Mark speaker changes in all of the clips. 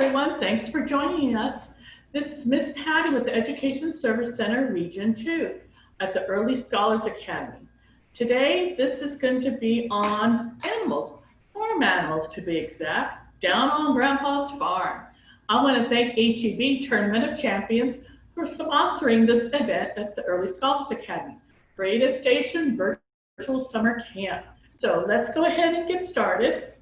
Speaker 1: everyone. Thanks for joining us. This is Miss Patty with the Education Service Center Region 2 at the Early Scholars Academy. Today, this is going to be on animals, farm animals to be exact, down on Grandpa's farm. I want to thank HEB Tournament of Champions for sponsoring this event at the Early Scholars Academy, Radio Station Virtual Summer Camp. So let's go ahead and get started.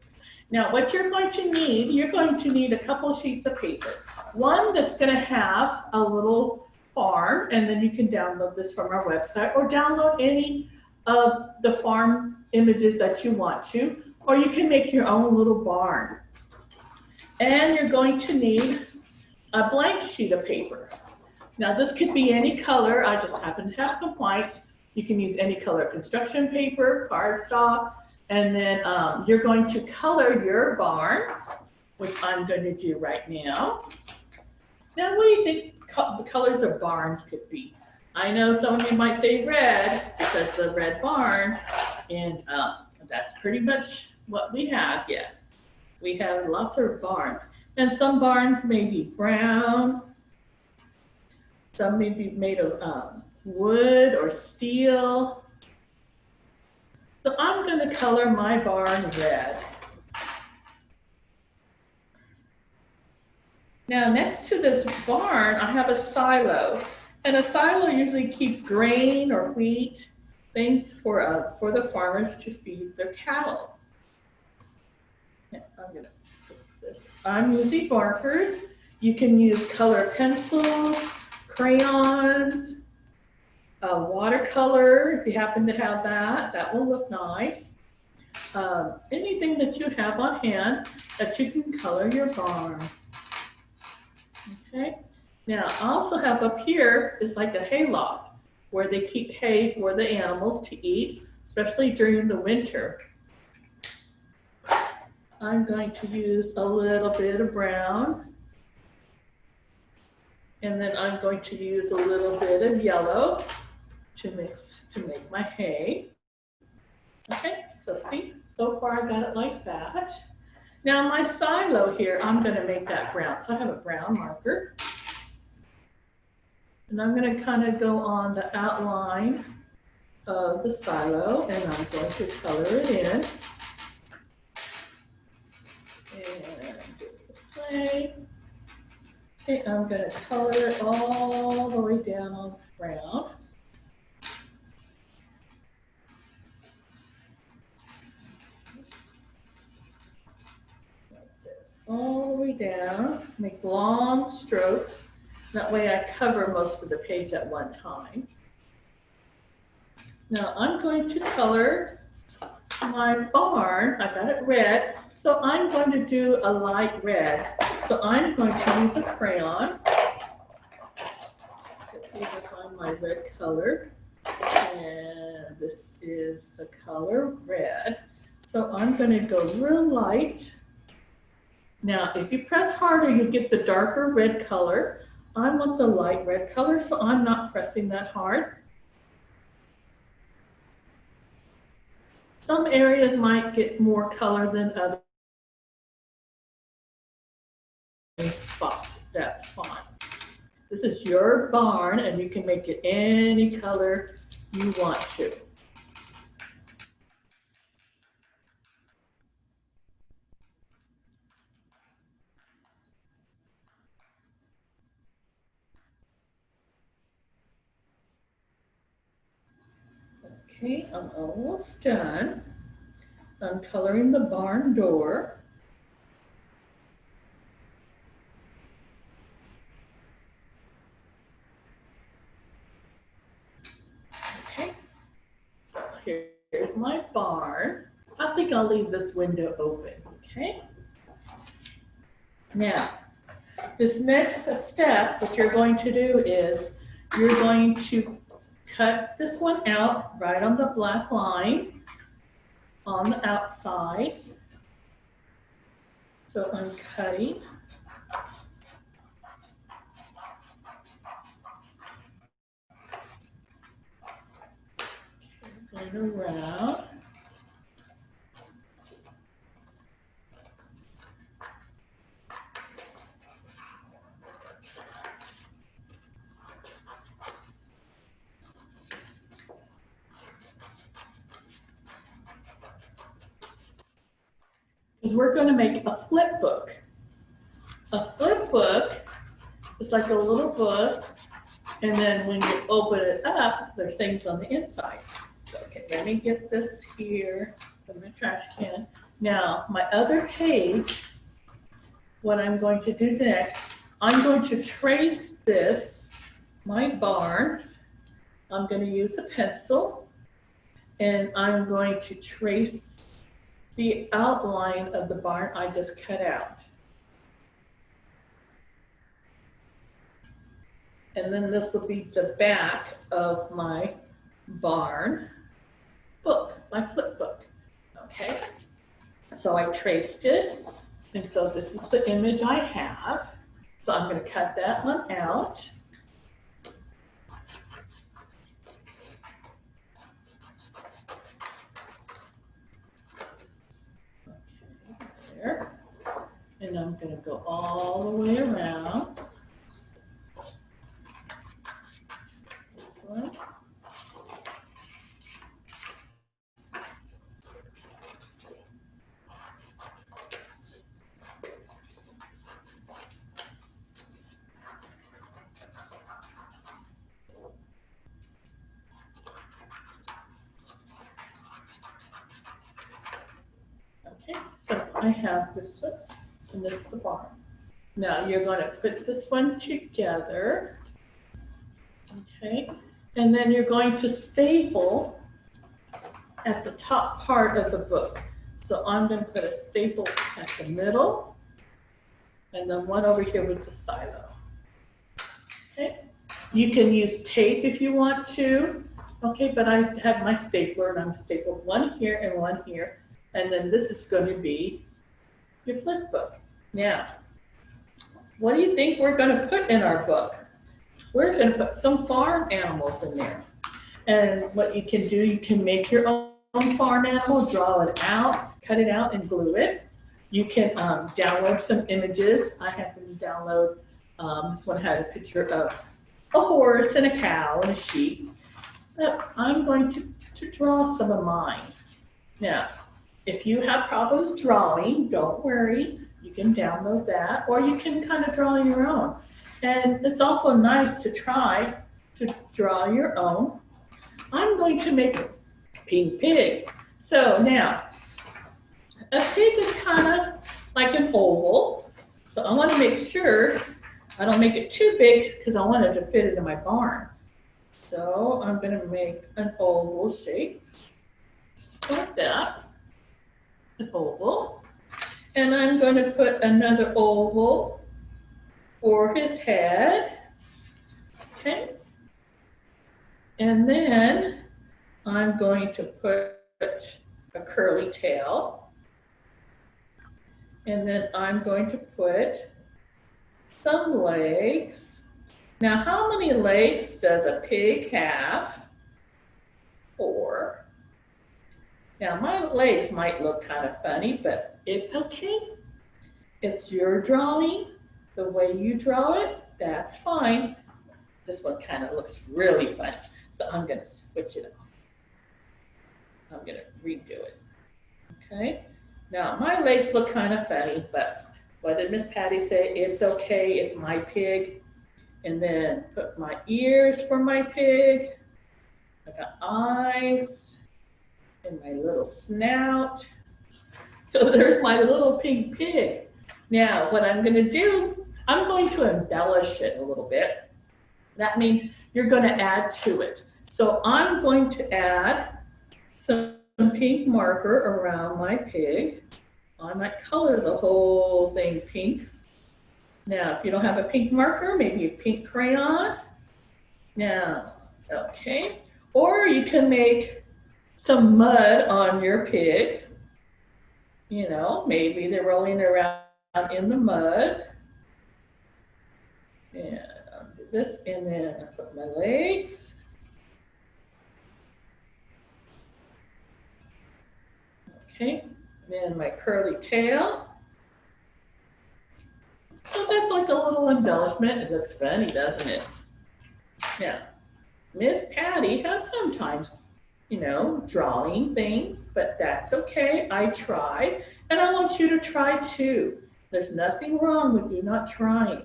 Speaker 1: Now, what you're going to need a couple sheets of paper. One that's going to have a little farm, and then you can download this from our website or download any of the farm images that you want to, or you can make your own little barn. And you're going to need a blank sheet of paper. Now, this could be any color. I just happen to have some white. You can use any color construction paper, cardstock. And then you're going to color your barn, which I'm going to do right now. Now, what do you think the colors of barns could be? I know some of you might say red because the red barn, and that's pretty much what we have, yes. We have lots of barns. And some barns may be brown, some may be made of wood or steel. So I'm going to color my barn red. Now next to this barn, I have a silo. And a silo usually keeps grain or wheat, things for the farmers to feed their cattle. Now, I'm going to put this. I'm using markers. You can use color pencils, crayons, watercolor, if you happen to have that, that will look nice. Anything that you have on hand that you can color your barn. Okay, now I also have up here is like a hayloft where they keep hay for the animals to eat, especially during the winter. I'm going to use a little bit of brown, and then I'm going to use a little bit of yellow to make my hay. Okay, so see, so far I got it like that. Now my silo here, I'm going to make that brown. So I have a brown marker. And I'm going to kind of go on the outline of the silo, and I'm going to color it in. And do it this way. Okay, I'm going to color it all the way down on brown. All the way down, make long strokes. That way I cover most of the page at one time. Now I'm going to color my barn. I got it red, so I'm going to do a light red. So I'm going to use a crayon. Let's see if I find my red color. And this is the color red. So I'm going to go real light. Now, if you press harder, you get the darker red color. I want the light red color, so I'm not pressing that hard. Some areas might get more color than others. Spot, that's fine. This is your barn, and you can make it any color you want to. Okay, I'm almost done. I'm coloring the barn door. Okay, so here's my barn. I think I'll leave this window open, okay? Now, this next step, what you're going to do is you're going to cut this one out right on the black line on the outside. So I'm cutting. Going around. is we're going to make a flip book. A flip book is like a little book, and then when you open it up, there's things on the inside. So, okay, let me get this here from the trash can. Now, my other page, what I'm going to do next, I'm going to trace this, my barn. I'm going to use a pencil, and I'm going to trace the outline of the barn I just cut out. And then this will be the back of my barn book, my flip book, okay? So I traced it, and so this is the image I have. So I'm going to cut that one out. Okay, there. And I'm going to go all the way around. This one. Okay, so I have this one, and this is the barn. Now you're going to put this one together, okay, and then you're going to staple at the top part of the book. So I'm going to put a staple at the middle, and then one over here with the silo. Okay, you can use tape if you want to, okay, but I have my stapler, and I'm stapled one here and one here. And then this is going to be your flip book. Now, what do you think we're going to put in our book? We're going to put some farm animals in there. And what you can do, you can make your own farm animal, draw it out, cut it out, and glue it. You can download some images. I happened to download, this one had a picture of a horse and a cow and a sheep. But I'm going to draw some of mine. Now, if you have problems drawing, don't worry. You can download that, or you can kind of draw your own. And it's awful nice to try to draw your own. I'm going to make a pink pig. So now, a pig is kind of like an oval. So I want to make sure I don't make it too big because I want it to fit into my barn. So I'm going to make an oval shape like that. An oval, and I'm going to put another oval for his head, okay, and then I'm going to put a curly tail, and then I'm going to put some legs. Now, how many legs does a pig have? 4. Now, my legs might look kind of funny, but it's okay. It's your drawing. The way you draw it, that's fine. This one kind of looks really funny, so I'm going to switch it up. I'm going to redo it. Okay? Now, my legs look kind of funny, but what did Miss Patty say? It's okay. It's my pig. And then put my ears for my pig. I got eyes. And my little snout. So there's my little pink pig. Now, what I'm going to do, I'm going to embellish it a little bit. That means you're going to add to it. So I'm going to add some pink marker around my pig. I might color the whole thing pink. Now, if you don't have a pink marker, maybe a pink crayon. Now, okay. Or you can make some mud on your pig. You know, maybe they're rolling around in the mud. And I'll do this, and then I put my legs. Okay, then my curly tail. So that's like a little embellishment. It looks funny, doesn't it? Now, Miss Patty has sometimes you know, drawing things, but that's okay. I tried, and I want you to try too. There's nothing wrong with you not trying.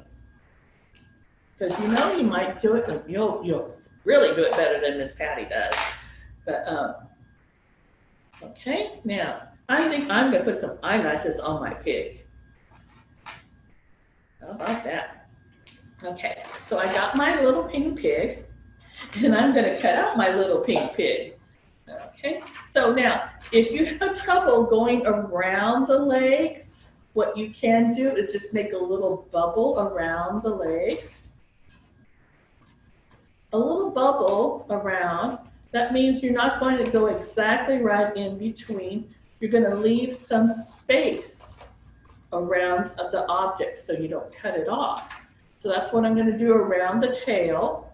Speaker 1: Because you know you might do it, and you'll really do it better than Miss Patty does. But okay, now I think I'm gonna put some eyelashes on my pig. How about that? Okay, so I got my little pink pig, and I'm gonna cut out my little pink pig. Okay, so now if you have trouble going around the legs, what you can do is just make a little bubble around the legs. A little bubble around, that means you're not going to go exactly right in between. You're going to leave some space around the object so you don't cut it off. So that's what I'm going to do around the tail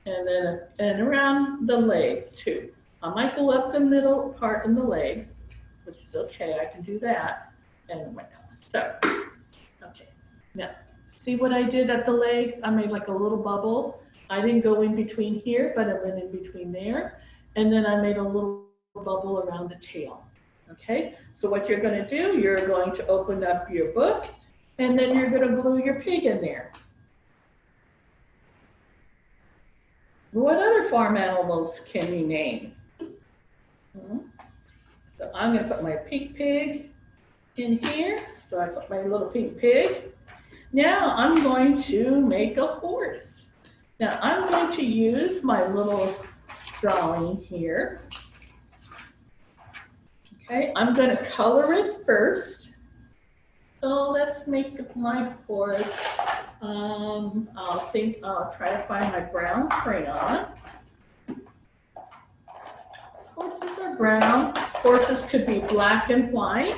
Speaker 1: and around the legs too. I might go up the middle part in the legs, which is okay, I can do that. And so, okay, now see what I did at the legs? I made like a little bubble. I didn't go in between here, but I went in between there. And then I made a little bubble around the tail. Okay, so what you're going to do, you're going to open up your book, and then you're going to glue your pig in there. What other farm animals can you name? So I'm going to put my pink pig in here. So I put my little pink pig. Now I'm going to make a horse. Now I'm going to use my little drawing here. Okay, I'm going to color it first. So let's make my horse. I'll try to find my brown crayon. Horses are brown. Horses could be black and white.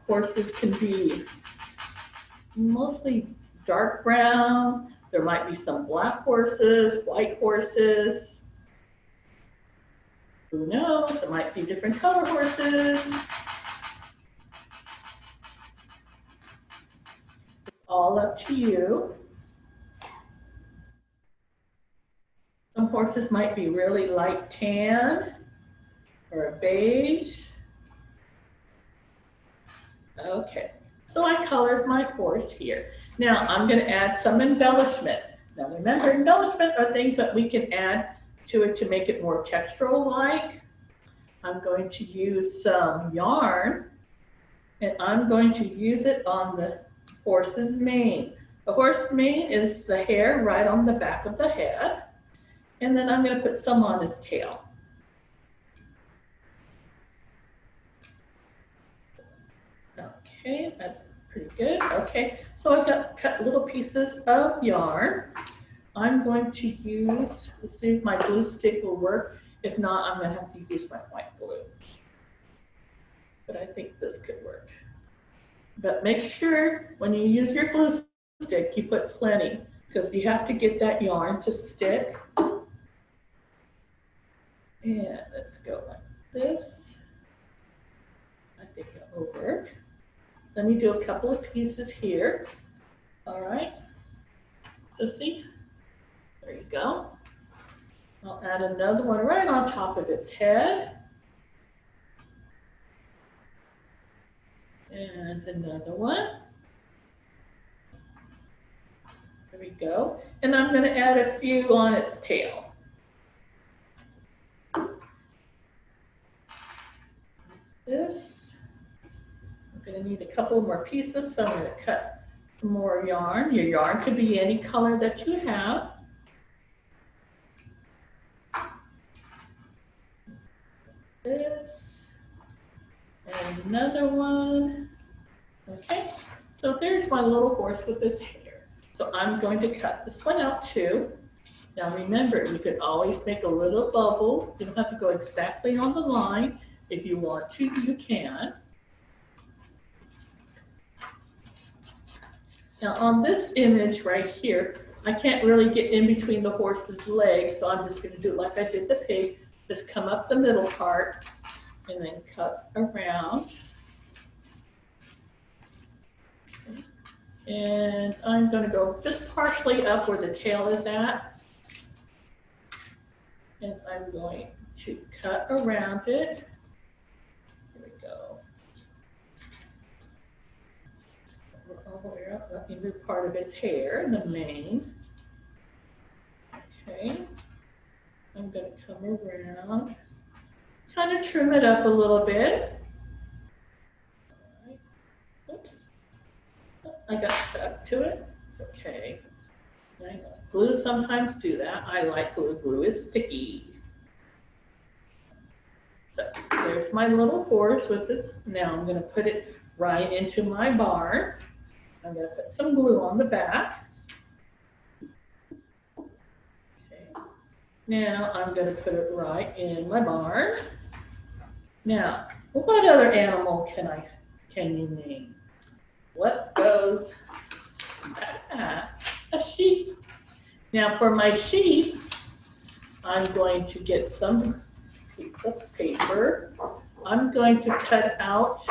Speaker 1: Horses can be mostly dark brown. There might be some black horses, white horses. Who knows? There might be different color horses. It's all up to you. Some horses might be really light tan or a beige. Okay, so I colored my horse here. Now I'm going to add some embellishment. Now remember, embellishment are things that we can add to it to make it more textural-like. I'm going to use some yarn, and I'm going to use it on the horse's mane. The horse's mane is the hair right on the back of the head, and then I'm going to put some on his tail. Okay, that's pretty good. Okay, so I've cut little pieces of yarn. I'm going to use, let's see if my glue stick will work. If not, I'm going to have to use my white glue. But I think this could work. But make sure when you use your glue stick, you put plenty, because you have to get that yarn to stick. And let's go like this. I think it will work. Let me do a couple of pieces here. All right. So see, there you go. I'll add another one right on top of its head. And another one. There we go. And I'm going to add a few on its tail. This. I'm going to need a couple more pieces, so I'm going to cut some more yarn. Your yarn could be any color that you have. This. And another one. Okay, so there's my little horse with his hair. So I'm going to cut this one out too. Now remember, you can always make a little bubble. You don't have to go exactly on the line. If you want to, you can. Now on this image right here, I can't really get in between the horse's legs, so I'm just going to do it like I did the pig. Just come up the middle part and then cut around. And I'm going to go just partially up where the tail is at. And I'm going to cut around it. Here we go. All the way up. Let me move part of his hair in the mane. Okay. I'm going to come around, kind of trim it up a little bit. All right. Oops. I got stuck to it. Okay. I know. Glue sometimes do that. I like glue. Glue is sticky. So there's my little horse with this. Now I'm going to put it right into my barn. I'm going to put some glue on the back. Okay. Now I'm going to put it right in my barn. Now, what other animal can you name? What goes? A sheep. Now for my sheep, I'm going to get some piece of paper. I'm going to cut out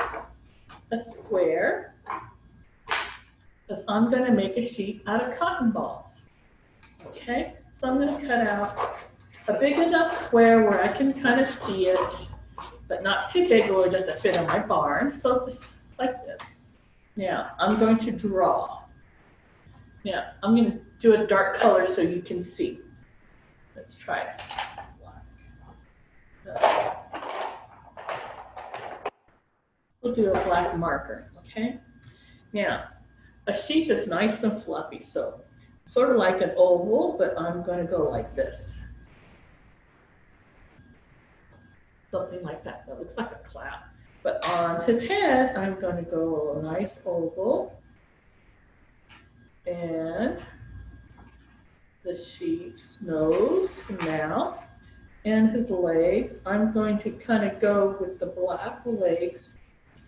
Speaker 1: a square because I'm going to make a sheep out of cotton balls. Okay, so I'm going to cut out a big enough square where I can kind of see it, but not too big or it doesn't fit in my barn. So just like this. Now I'm going to draw. Now I'm going to do a dark color so you can see. Let's try it. We'll do a black marker, okay? Now, a sheep is nice and fluffy, so sort of like an oval, but I'm going to go like this. Something like that. That looks like a clap. But on his head, I'm going to go a nice oval. And the sheep's nose now. And his legs, I'm going to kind of go with the black legs.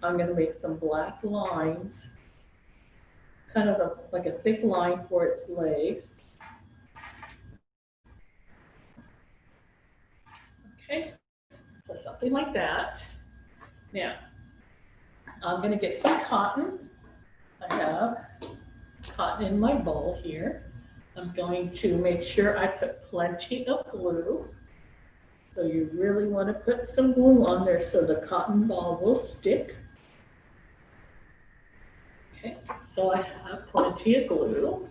Speaker 1: I'm going to make some black lines, kind of like a thick line for its legs. Okay, so something like that. Now, I'm going to get some cotton. I have cotton in my bowl here. I'm going to make sure I put plenty of glue. So you really want to put some glue on there so the cotton ball will stick. Okay, so I have plenty of glue.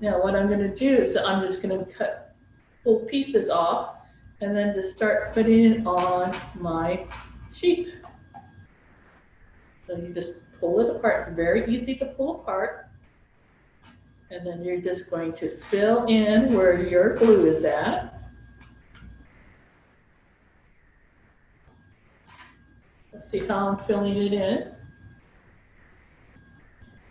Speaker 1: Now what I'm going to do is I'm just going to pull pieces off and then just start putting it on my sheep. So you just pull it apart. It's very easy to pull apart. And then you're just going to fill in where your glue is at. Let's see how I'm filling it in.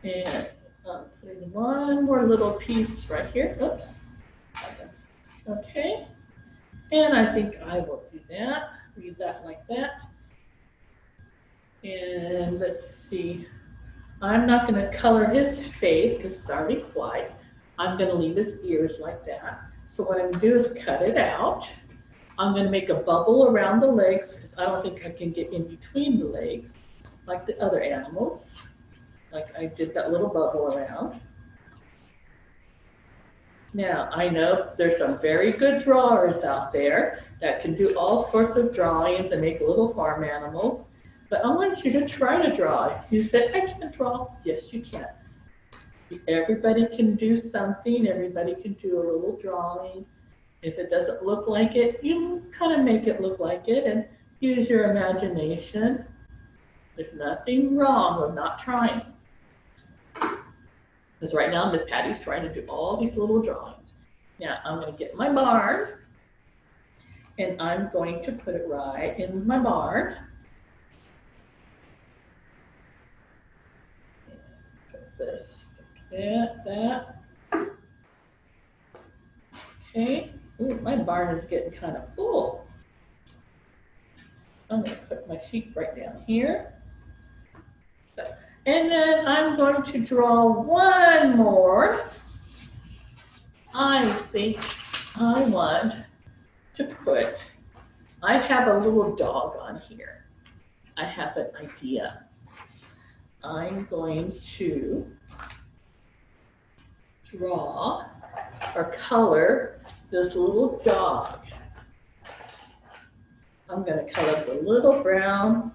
Speaker 1: And I'm putting one more little piece right here. Oops. Okay. And I think I will do that. Leave that like that. And let's see. I'm not going to color his face because it's already white. I'm going to leave his ears like that. So what I'm going to do is cut it out. I'm going to make a bubble around the legs because I don't think I can get in between the legs like the other animals. Like I did that little bubble around. Now, I know there's some very good drawers out there that can do all sorts of drawings and make little farm animals. But I want you to try to draw. You said, I can't draw. Yes, you can. Everybody can do something. Everybody can do a little drawing. If it doesn't look like it, you kind of make it look like it and use your imagination. There's nothing wrong with not trying. Because right now, Miss Patty's trying to do all these little drawings. Now, I'm going to get my barn, and I'm going to put it right in my barn. Put this, that. Okay. Ooh, my barn is getting kind of full. I'm going to put my sheep right down here. So, and then I'm going to draw one more. I think I want to put, I have a little dog on here. I have an idea. I'm going to draw or color this little dog. I'm going to color the little brown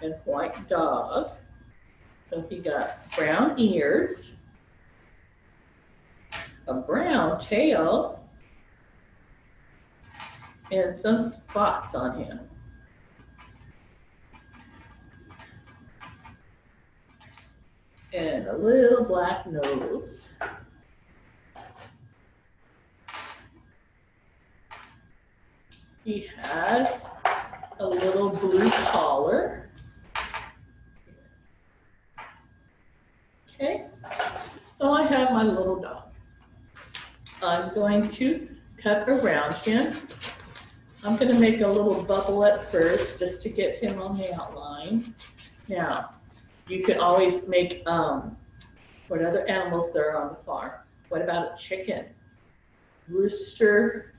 Speaker 1: and white dog. So he got brown ears, a brown tail, and some spots on him. And a little black nose. He has a little blue collar. Okay, so I have my little dog. I'm going to cut around him. I'm going to make a little bubble at first just to get him on the outline. Now, you can always make, what other animals there are on the farm? What about a chicken? Rooster,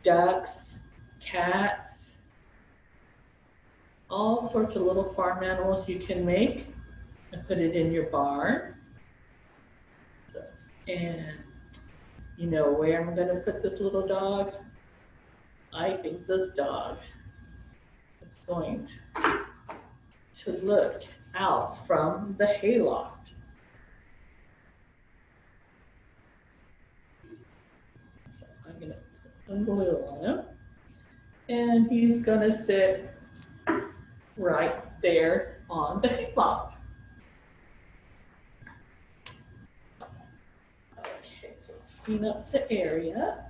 Speaker 1: ducks, cats, all sorts of little farm animals you can make and put it in your barn. And you know where I'm going to put this little dog? I think this dog is going to look out from the hayloft. So I'm going to put some glue on him. And he's going to sit right there on the hayloft. Okay, so let's clean up the area.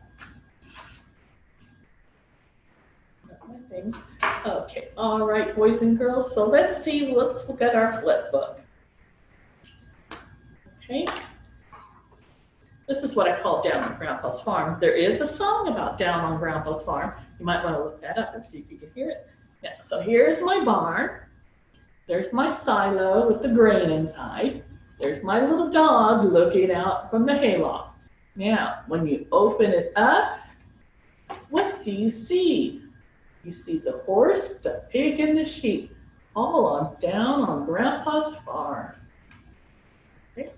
Speaker 1: Not my thing. Okay, all right, boys and girls. So let's look at our flip book. Okay. This is what I call Down on Grandpa's Farm. There is a song about Down on Grandpa's Farm. You might want to look that up and see if you can hear it. Yeah, so here's my barn. There's my silo with the grain inside. There's my little dog looking out from the hayloft. Now, when you open it up, what do you see? You see the horse, the pig, and the sheep, all on Down on Grandpa's Farm. Okay.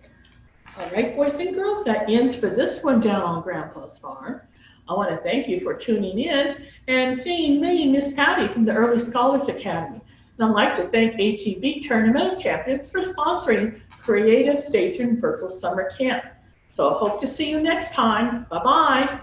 Speaker 1: All right, boys and girls, that ends for this one, Down on Grandpa's Farm. I want to thank you for tuning in and seeing me, Miss Patty from the Early Scholars Academy. And I'd like to thank HEB Tournament Champions for sponsoring Creative Station Virtual Summer Camp. So I hope to see you next time. Bye-bye.